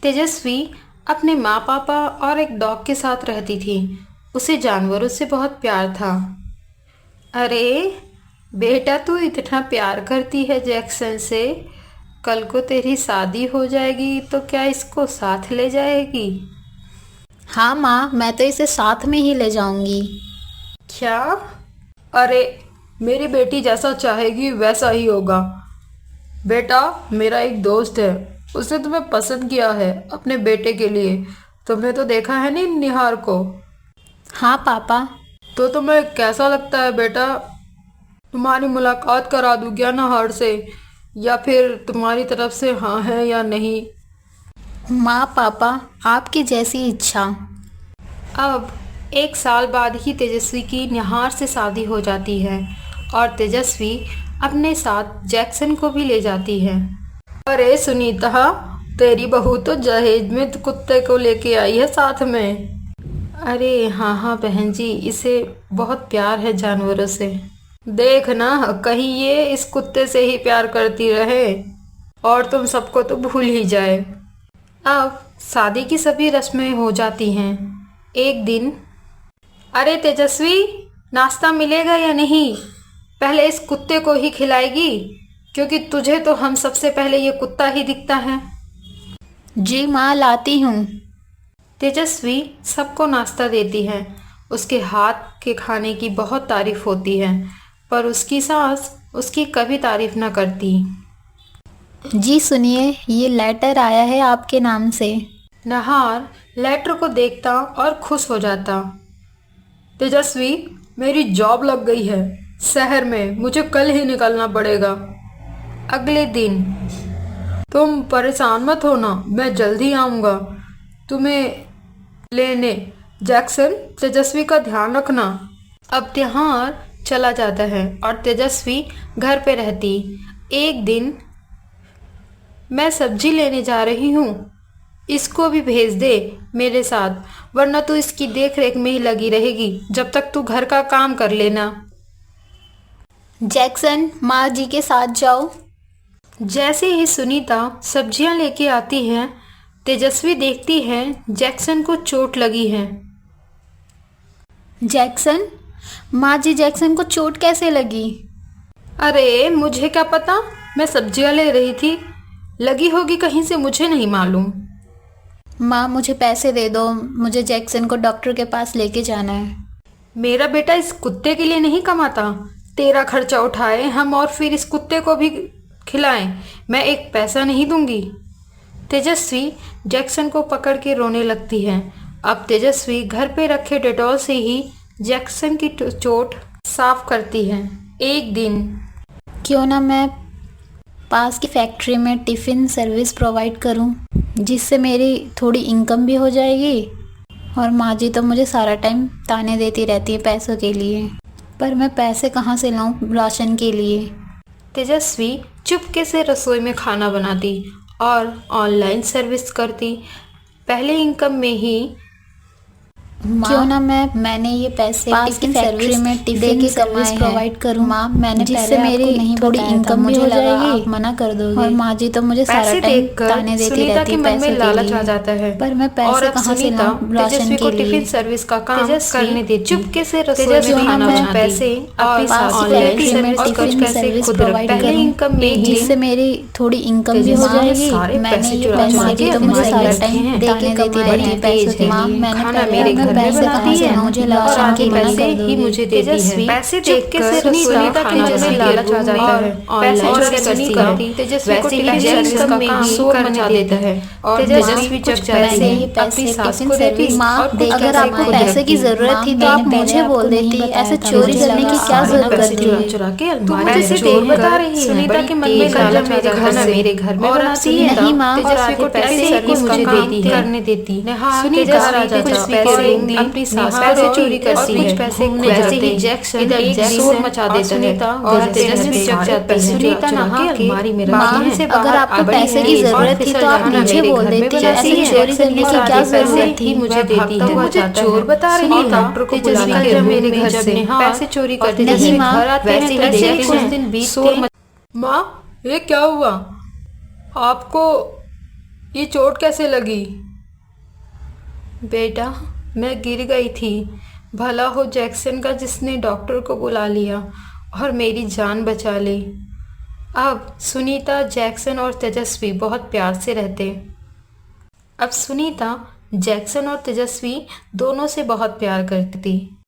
तेजस्वी अपने माँ पापा और एक डॉग के साथ रहती थी। उसे जानवरों से बहुत प्यार था। अरे बेटा, तू इतना प्यार करती है जैक्सन से, कल को तेरी शादी हो जाएगी तो क्या इसको साथ ले जाएगी? हाँ माँ, मैं तो इसे साथ में ही ले जाऊंगी। क्या? अरे मेरी बेटी जैसा चाहेगी वैसा ही होगा। बेटा, मेरा एक दोस्त है, उसने तुम्हें पसंद किया है अपने बेटे के लिए। तुमने तो देखा है नहीं निहार को? हाँ पापा। तो तुम्हें कैसा लगता है बेटा? तुम्हारी मुलाकात करा दूं क्या निहार से, या फिर तुम्हारी तरफ से हाँ है या नहीं? माँ पापा, आपकी जैसी इच्छा। अब 1 साल बाद ही तेजस्वी की निहार से शादी हो जाती है और तेजस्वी अपने साथ जैक्सन को भी ले जाती है। अरे सुनीता, तेरी बहू तो जहेज में कुत्ते को लेके आई है साथ में। अरे हाँ हाँ बहन जी, इसे बहुत प्यार है जानवरों से। देख ना, कहीं ये इस कुत्ते से ही प्यार करती रहे और तुम सबको तो भूल ही जाए। अब शादी की सभी रस्में हो जाती हैं। एक दिन, अरे तेजस्वी, नाश्ता मिलेगा या नहीं? पहले इस कुत्ते को ही खिलाएगी, क्योंकि तुझे तो हम सबसे पहले ये कुत्ता ही दिखता है। जी माँ, लाती हूँ। तेजस्वी सबको नाश्ता देती है। उसके हाथ के खाने की बहुत तारीफ होती है, पर उसकी सास उसकी कभी तारीफ ना करती। जी सुनिए, ये लेटर आया है आपके नाम से। नहार लेटर को देखता और खुश हो जाता। तेजस्वी, मेरी जॉब लग गई है शहर में, मुझे कल ही निकलना पड़ेगा। अगले दिन, तुम परेशान मत होना, मैं जल्दी आऊँगा तुम्हें लेने। जैक्सन, तेजस्वी का ध्यान रखना। अब त्योहार चला जाता है और तेजस्वी घर पे रहती। एक दिन, मैं सब्जी लेने जा रही हूँ, इसको भी भेज दे मेरे साथ, वरना तू इसकी देख रेख में ही लगी रहेगी जब तक तू घर का काम कर लेना। जैक्सन, माँ जी के साथ जाओ। जैसे ही सुनीता सब्जियां लेके आती है, तेजस्वी देखती है जैक्सन को चोट लगी है। जैक्सन, माँ जी, जैक्सन को चोट कैसे लगी? अरे मुझे क्या पता, मैं सब्जियां ले रही थी, लगी होगी कहीं से, मुझे नहीं मालूम। माँ, मुझे पैसे दे दो, मुझे जैक्सन को डॉक्टर के पास लेके जाना है। मेरा बेटा इस कुत्ते के लिए नहीं कमाता, तेरा खर्चा उठाए हम और फिर इस कुत्ते को भी खिलाएं, मैं एक पैसा नहीं दूंगी। तेजस्वी जैक्सन को पकड़ के रोने लगती है। अब तेजस्वी घर पे रखे डेटॉल से ही जैक्सन की चोट साफ करती है। एक दिन, क्यों ना मैं पास की फैक्ट्री में टिफ़िन सर्विस प्रोवाइड करूं, जिससे मेरी थोड़ी इनकम भी हो जाएगी। और माँ जी तो मुझे सारा टाइम ताने देती रहती है पैसों के लिए, पर मैं पैसे कहाँ से लाऊं राशन के लिए? तेजस्वी चुपके से रसोई में खाना बनाती और ऑनलाइन सर्विस करती। पहले इनकम में ही क्यों ना मैंने ये पैसे पास की फैक्ट्री में टिफिन सर्विस प्रोवाइड करूं, माँ, मैंने जिससे मेरी थोड़ी इनकम भी हो जाएगी। आप मना कर दोगे, और माँ जी तो मुझे सारा टाइम ताने देती रहती है पैसों के लिए। आ जाता है, पर मैं पैसे कहाँ से लाऊं राशन के लिए? टिफिन सर्विस का काम करने देती। चुपके से रसोई में खाना मैं बनाती, पैसे अपनी फैक्ट्री में टिफिन सर्विस प्रोवाइड करूं, इनकम में जिससे मेरी थोड़ी इनकम भी हो जाएगी। मैंने ये पैसे तो मुझे सारा टाइम ताने देती रहती है पैसों के लिए। खाना मेरे घर में बनाती है मुझे और राशन आगे की पैसे ही मुझे देती है। पैसे चुपके से सुनीता के जैसे लालच आ जाता है, पैसे चोरी करती है। तेजस्वी को टिफिन सर्विस का काम शोर मचा देता है और तेजस्वी चुप जाती है, अपनी सास को देती। माँ, अगर आपको पैसे की जरूरत थी तो आप मुझे बोल देती, ऐसे चोरी करने की क्या जरूरत थी? चुरा के अलमारी से चोर बता रही है। सुनीता के मन में लालच आ जाता है, मेरे घर में बनाती है। नहीं माँ, तेजस्वी को पैसे सर्विस मुझे देती है, करने देती। सुनीता पैसे अपनी सास पैसे चोरी करती है, पैसे वैसे ही जैक्सन एक शोर मचा देता है और तेजस्वी चक जाती है। सुनीता नहा के अलमारी में रखती है। अगर आपको पैसे की जरूरत थी तो आप मुझे बोल देती, ऐसे चोरी करने की क्या जरूरत थी? मुझे देती है, मुझे चोर बता रही है। डॉक्टर को बुला के मेरे घर से पैसे चोरी करती है। नहीं माँ, वैसे ही कुछ दिन बीत। माँ, ये क्या हुआ? आपको ये चोट कैसे लगी? बेटा, मैं गिर गई थी। भला हो जैक्सन का जिसने डॉक्टर को बुला लिया और मेरी जान बचा ली। अब सुनीता, जैक्सन और तेजस्वी बहुत प्यार से रहते। अब सुनीता जैक्सन और तेजस्वी दोनों से बहुत प्यार करती थी।